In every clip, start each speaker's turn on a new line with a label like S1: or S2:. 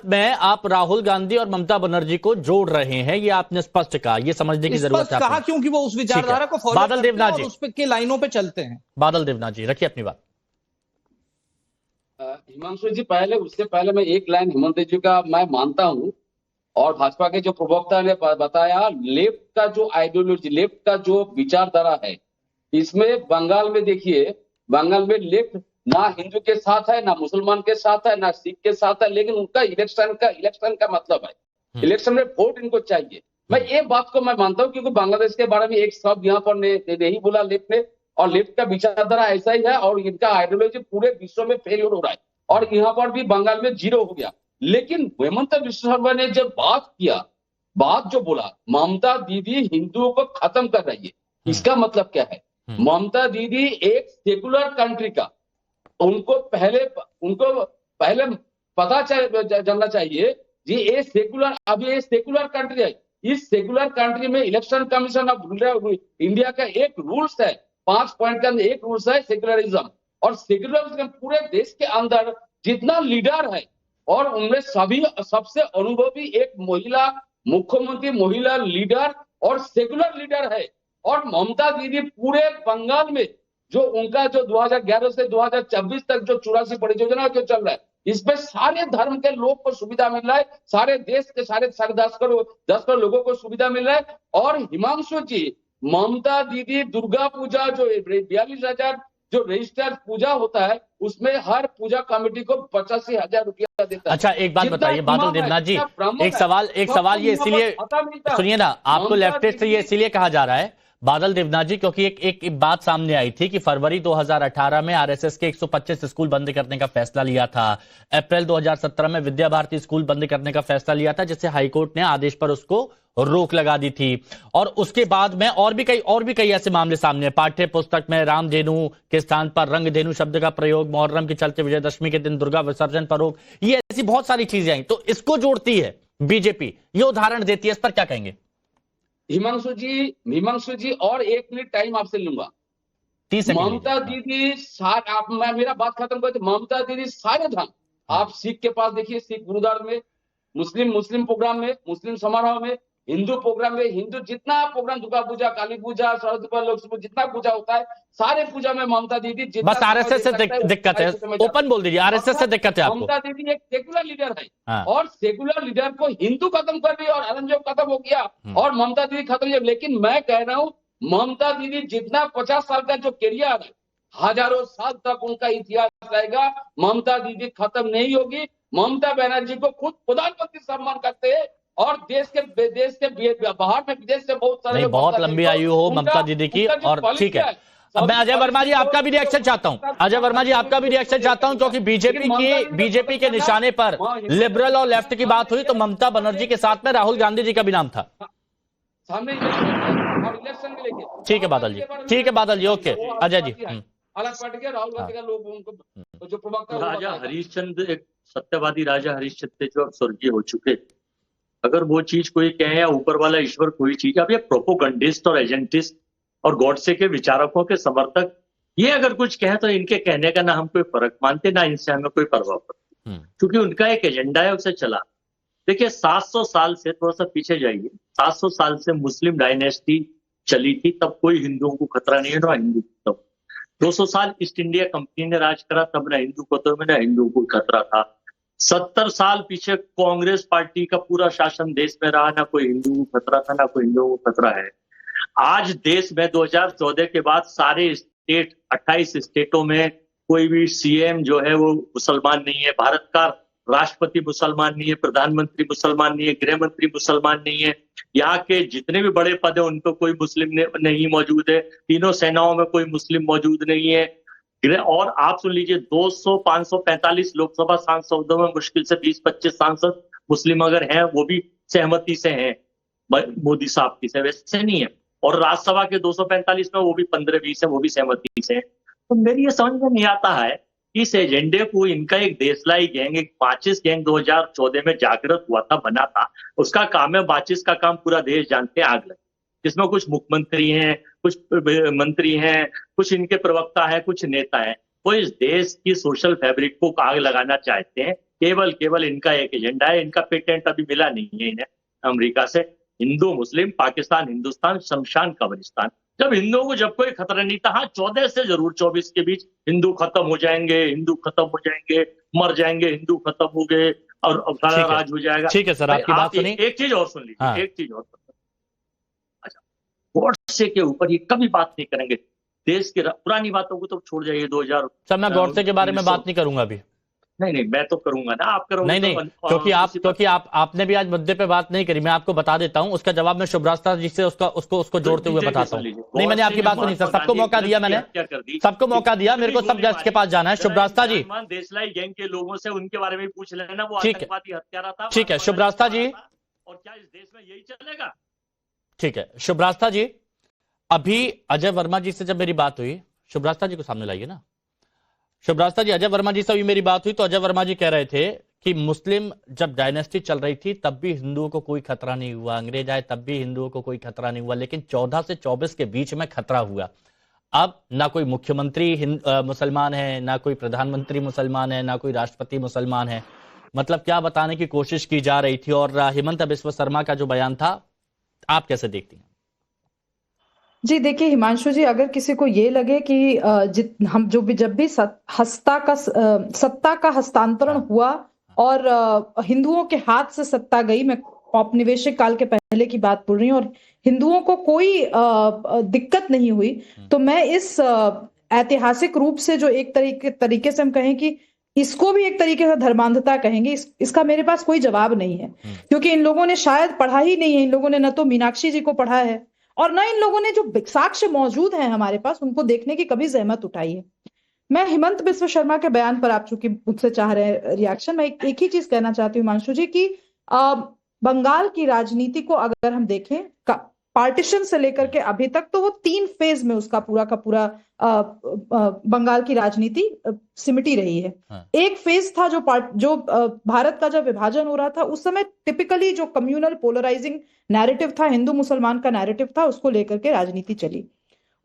S1: में आप राहुल गांधी और ममता बनर्जी को जोड़ रहे हैं, ये आपने स्पष्ट कहा, ये समझने की जरूरत है।
S2: कहा क्योंकि वो उस विचारधारा को फॉलो
S1: बादल
S2: करते हैं
S1: देवनाथ
S2: और
S1: जी
S2: उस पे के लाइनों पे चलते हैं।
S1: बादल देवनाथ जी रखिए अपनी बात।
S3: हिमांशु जी, उससे पहले मैं एक लाइन हेमंत जी का मैं मानता हूं, और भाजपा के जो प्रवक्ता ने बताया, लेफ्ट का जो आइडियोलॉजी, लेफ्ट का जो विचारधारा है, इसमें बंगाल में देखिए, बंगाल में लेफ्ट ना हिंदू के साथ है, ना मुसलमान के साथ है, ना सिख के साथ है, लेकिन उनका इलेक्शन का मतलब है, इलेक्शन में वोट इनको चाहिए। मैं ये बात को मैं मानता हूं, क्योंकि बांग्लादेश के बारे में एक शब्द यहाँ पर नहीं बोला लेफ्ट ने, और लेफ्ट का विचारधारा ऐसा ही है, और इनका आइडियोलॉजी पूरे विश्व में फेलियर हो रहा है, और यहाँ पर भी बंगाल में 0 हो गया। लेकिन हेमंत विश्व शर्मा ने जब बात जो बोला, ममता दीदी हिंदुओं को खत्म कर रही है, इसका मतलब क्या है? ममता दीदी एक सेकुलर कंट्री का, उनको पहले पता जानना चाहिए जी, ये सेकुलर कंट्री है। इस सेकुलर कंट्री में इलेक्शन कमीशन ऑफ इंडिया का एक रूल्स है, 5 पॉइंट का एक रूल्स है सेकुलरिज्म, और सेकुलरिज्म पूरे देश के अंदर जितना लीडर है, और उनमें सबसे अनुभवी एक महिला मुख्यमंत्री, महिला लीडर और सेकुलर लीडर है। और ममता दीदी पूरे बंगाल में जो उनका जो 2011 से 2024 तक जो 84 परियोजना जो चल रहा है, इसमें सारे धर्म के लोग को सुविधा मिल रहा है, सारे देश के साढ़े 10 करोड़ लोगों को सुविधा मिल रहा है। और हिमांशु जी, ममता दीदी दुर्गा पूजा जो 42,000 जो रजिस्टर्ड पूजा होता है, उसमें हर पूजा कमेटी को 85,000 रुपया देता है।
S1: अच्छा, एक बात बताइए बादल देवनाथ जी, एक सवाल ये इसीलिए सुनिए ना, आपको लेफ्टिस्ट ये इसीलिए कहा जा रहा है बादल देवनाथ जी, क्योंकि एक बात सामने आई थी कि फरवरी 2018 में आरएसएस के 125 स्कूल बंद करने का फैसला लिया था। अप्रैल 2017 में विद्या भारती स्कूल बंद करने का फैसला लिया था, जिससे हाईकोर्ट ने आदेश पर उसको रोक लगा दी थी। और उसके बाद में और भी कई ऐसे मामले सामने, पाठ्य पुस्तक में रामधेनु के स्थान पर रंगधेनु शब्द का प्रयोग, मुहर्रम के चलते विजयदशमी के दिन दुर्गा विसर्जन पर रोक, ये ऐसी बहुत सारी चीजें आई। तो इसको जोड़ती है बीजेपी, ये उदाहरण देती है, इस पर क्या कहेंगे?
S3: हिमांशु जी और 1 मिनट टाइम आपसे लूंगा। ममता दीदी मेरा बात खत्म कर, ममता दीदी सारे धर्म, आप सिख के पास देखिए, सिख गुरुद्वारा में, मुस्लिम प्रोग्राम में, मुस्लिम समारोह में, हिंदू प्रोग्राम में, हिंदू जितना प्रोग्राम, दुर्गा पूजा, काली पूजा, सरस्वती पूजा, लोक पूजा, जितना पूजा होता है, सारे पूजा में ममता दीदी
S1: बस आरएसएस से दिक्कत है, ओपन बोल दीजिए, आरएसएस से दिक्कत है आपको।
S3: ममता दीदी एक सेकुलर लीडर है, और सेकुलर लीडर को हिंदू खत्म कर रही है, और औरंगजेब खत्म हो गया और ममता दीदी खत्म हो। लेकिन मैं कह रहा हूं, ममता दीदी जितना 50 साल का जो कैरियर है, हजारों साल तक उनका इतिहास रहेगा, ममता दीदी खत्म नहीं होगी। ममता बनर्जी को खुद प्रधानमंत्री सम्मान करते हैं, और देश के बाहर में, विदेश से बहुत सारे,
S1: बहुत लंबी आयु हो ममता दीदी की। और ठीक है, अब मैं अजय वर्मा जी आपका भी रिएक्शन चाहता हूं, अजय वर्मा जी आपका भी रिएक्शन चाहता हूं, क्योंकि बीजेपी के निशाने पर लिबरल और लेफ्ट की बात हुई तो ममता बनर्जी के साथ में राहुल गांधी जी का भी नाम था
S3: सामने इलेक्शन में लेके।
S1: ठीक है बादल जी, ठीक है बादल जी, ओके अजय जी।
S3: अलग पार्टी के राहुल गांधी का लोग उनको जो प्रवक्ता,
S4: राजा हरिश्चंद्र, एक सत्यवादी राजा हरिश्चंद्र जो अब स्वर्गीय हो चुके, अगर वो चीज कोई कहे, या ऊपर वाला ईश्वर कोई चीज, अब ये प्रोपोगंडिस्ट और एजेंटिस्ट और गॉडसे के विचारकों के समर्थक ये अगर कुछ कहे, तो इनके कहने का ना हम कोई फर्क मानते, ना इनसे हमें कोई परवाह पड़ती, क्योंकि उनका एक एजेंडा है, उसे चला। देखिए 700 साल से, थोड़ा सा पीछे जाइए, 700 साल से मुस्लिम डायनेस्टी चली थी, तब कोई हिंदुओं को खतरा नहीं है, ना हिंदू को। तब 200 साल ईस्ट इंडिया कंपनी ने राज करा, तब ना हिंदू को, तो ना हिंदुओं को खतरा था। 70 साल पीछे कांग्रेस पार्टी का पूरा शासन देश में रहा, ना कोई हिंदू को खतरा था, ना कोई हिंदुओं को खतरा है। आज देश में 2014 के बाद सारे स्टेट, 28 स्टेटों में कोई भी सीएम जो है वो मुसलमान नहीं है, भारत का राष्ट्रपति मुसलमान नहीं है, प्रधानमंत्री मुसलमान नहीं है, गृह मंत्री मुसलमान नहीं है, यहाँ के जितने भी बड़े पद है उन पर कोई मुस्लिम नहीं मौजूद है, तीनों सेनाओं में कोई मुस्लिम मौजूद नहीं है। और आप सुन लीजिए, 545 लोकसभा सांसदों में मुश्किल से 20-25 सांसद मुस्लिम अगर हैं, वो भी सहमति से हैं मोदी साहब की से, वैसे नहीं है। और राज्यसभा के 245 में वो भी 15-20 है, वो भी सहमति से है। तो मेरी ये समझ में नहीं आता है, इस एजेंडे को इनका एक देशलाई गैंग, एक माचिस गैंग 2014 में जागृत हुआ था, बना था, उसका काम है माचिस का काम पूरा देश जानते हैं, आग लगे, जिसमें कुछ मुख्यमंत्री हैं, कुछ मंत्री हैं, कुछ इनके प्रवक्ता है, कुछ नेता हैं, वो इस देश की सोशल फैब्रिक को आग लगाना चाहते हैं। केवल केवल इनका एक एजेंडा है। इनका पेटेंट अभी मिला नहीं है इन्हें अमेरिका से। हिंदू मुस्लिम पाकिस्तान हिंदुस्तान शमशान कब्रिस्तान। जब हिंदुओं को जब कोई खतरा नहीं था, हाँ 14 से जरूर 24 के बीच हिंदू खत्म हो जाएंगे, हिंदू खत्म हो जाएंगे, मर जाएंगे, हिंदू खत्म हो गए और सारा राज हो जाएगा।
S1: ठीक है सर, आपकी बात सुनी।
S4: एक चीज और सुन लीजिए।
S1: हाँ।
S4: एक चीज और अच्छा, गॉडसे के ऊपर ये कभी बात नहीं करेंगे। देश के पुरानी बातों को तो छोड़ जाइए। 2000
S1: सर मैं गॉडसे के बारे में बात नहीं करूंगा अभी।
S4: नहीं मैं तो करूंगा ना, आप करोगे।
S1: नहीं क्योंकि आपने भी आज मुद्दे पे बात नहीं करी। मैं आपको बता देता हूं, उसका जवाब मैं शुभ्रास्ता जी से उसको जोड़ते हुए बताता हूं। नहीं, मैंने आपकी बात सुनी सर, सबको मौका दिया, मैंने सबको मौका दिया। मेरे को सब जज के पास जाना है। शुभ्रास्ता जी,
S4: देशलाई गैंग के लोगों से उनके बारे में पूछ लेना, वो
S1: ठीक है,
S4: आतंकवादी हत्यारा था।
S1: ठीक है शुभ्रास्ता जी,
S4: और क्या इस देश में यही चलेगा?
S1: ठीक है शुभ्रास्ता जी। अभी अजय वर्मा जी से जब मेरी बात हुई, शुभ्रास्ता जी को सामने लाइए ना। शुभ्रास्ता जी, अजय वर्मा जी से भी मेरी बात हुई तो अजय वर्मा जी कह रहे थे कि मुस्लिम जब डायनेस्टी चल रही थी तब भी हिंदुओं को कोई खतरा नहीं हुआ, अंग्रेज आए तब भी हिंदुओं को कोई खतरा नहीं हुआ, लेकिन 14 से 24 के बीच में खतरा हुआ। अब ना कोई मुख्यमंत्री मुसलमान है, ना कोई प्रधानमंत्री मुसलमान है, ना कोई राष्ट्रपति मुसलमान है। मतलब क्या बताने की कोशिश की जा रही थी। और हिमंता बिस्वा शर्मा का जो बयान था, आप कैसे देखती हैं?
S5: जी देखिए हिमांशु जी, अगर किसी को ये लगे कि हम जब भी सत्ता का हस्तांतरण हुआ और हिंदुओं के हाथ से सत्ता गई, मैं औपनिवेशिक काल के पहले की बात बोल रही हूँ, और हिंदुओं को कोई दिक्कत नहीं हुई, तो मैं इस ऐतिहासिक रूप से जो एक तरीके से हम कहें कि इसको भी एक तरीके से धर्मांधता कहेंगे, इसका मेरे पास कोई जवाब नहीं है। क्योंकि इन लोगों ने शायद पढ़ा ही नहीं है। इन लोगों ने न तो मीनाक्षी जी को पढ़ा है और न इन लोगों ने जो साक्ष्य मौजूद हैं हमारे पास उनको देखने की कभी जहमत उठाई है। मैं हिमंत बिस्वा शर्मा के बयान पर, आप चूंकि मुझसे चाह रहे हैं रिएक्शन, मैं एक ही चीज कहना चाहती हूँ हिमांशु जी की बंगाल की राजनीति को अगर हम देखें पार्टीशन से लेकर के अभी तक, तो वो 3 फेज में उसका पूरा का पूरा बंगाल की राजनीति सिमटी रही है। एक फेज था जो भारत का जब विभाजन हो रहा था उस समय टिपिकली जो कम्युनल पोलराइजिंग नैरेटिव था, हिंदू मुसलमान का नैरेटिव था, उसको लेकर के राजनीति चली।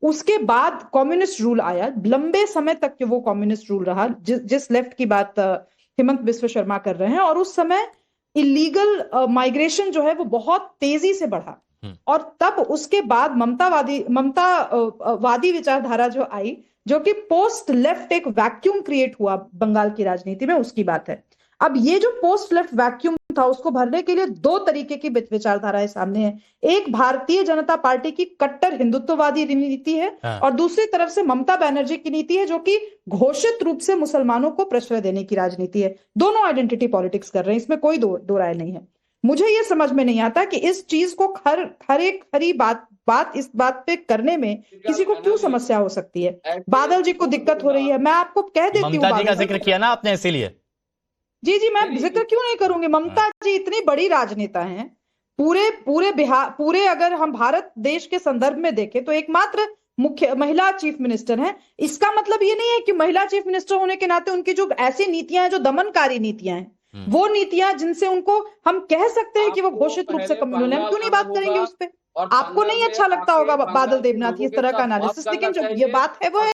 S5: उसके बाद कम्युनिस्ट रूल आया, लंबे समय तक के वो कम्युनिस्ट रूल रहा जिस लेफ्ट की बात हिमंत बिस्वा शर्मा कर रहे हैं। और उस समय इलीगल माइग्रेशन जो है वो बहुत तेजी से बढ़ा, और तब उसके बाद ममतावादी विचारधारा जो आई, जो कि पोस्ट लेफ्ट एक वैक्यूम क्रिएट हुआ बंगाल की राजनीति में, उसकी बात है। अब ये जो पोस्ट लेफ्ट वैक्यूम था उसको भरने के लिए 2 तरीके की विचारधाराएं सामने हैं। एक भारतीय जनता पार्टी की कट्टर हिंदुत्ववादी नीति है, और दूसरी तरफ से ममता बनर्जी की नीति है जो कि घोषित रूप से मुसलमानों को प्रश्रय देने की राजनीति है। दोनों आइडेंटिटी पॉलिटिक्स कर रहे हैं, इसमें कोई दो राय नहीं है। मुझे ये समझ में नहीं आता कि इस चीज को खरी बात इस बात पे करने में किसी को क्यों समस्या हो सकती है। बादल जी को दिक्कत हो रही है, मैं आपको कह देती हूँ।
S1: ममता जी का जिक्र किया ना आपने, इसीलिए।
S5: जी मैं जिक्र क्यों नहीं करूंगी। ममता जी इतनी बड़ी राजनेता हैं, पूरे अगर हम भारत देश के संदर्भ में देखें तो एकमात्र मुख्य महिला चीफ मिनिस्टर हैं। इसका मतलब ये नहीं है कि महिला चीफ मिनिस्टर होने के नाते उनकी जो ऐसी नीतियां हैं जो दमनकारी नीतियां हैं, वो नीतियां जिनसे उनको हम कह सकते हैं कि वो घोषित रूप से कम्युनल है, हम क्यों नहीं बात करेंगे उस पर। आपको नहीं अच्छा लगता होगा बादल देवनाथ इस तरह का एनालिसिस, लेकिन जो ये बात है वो है।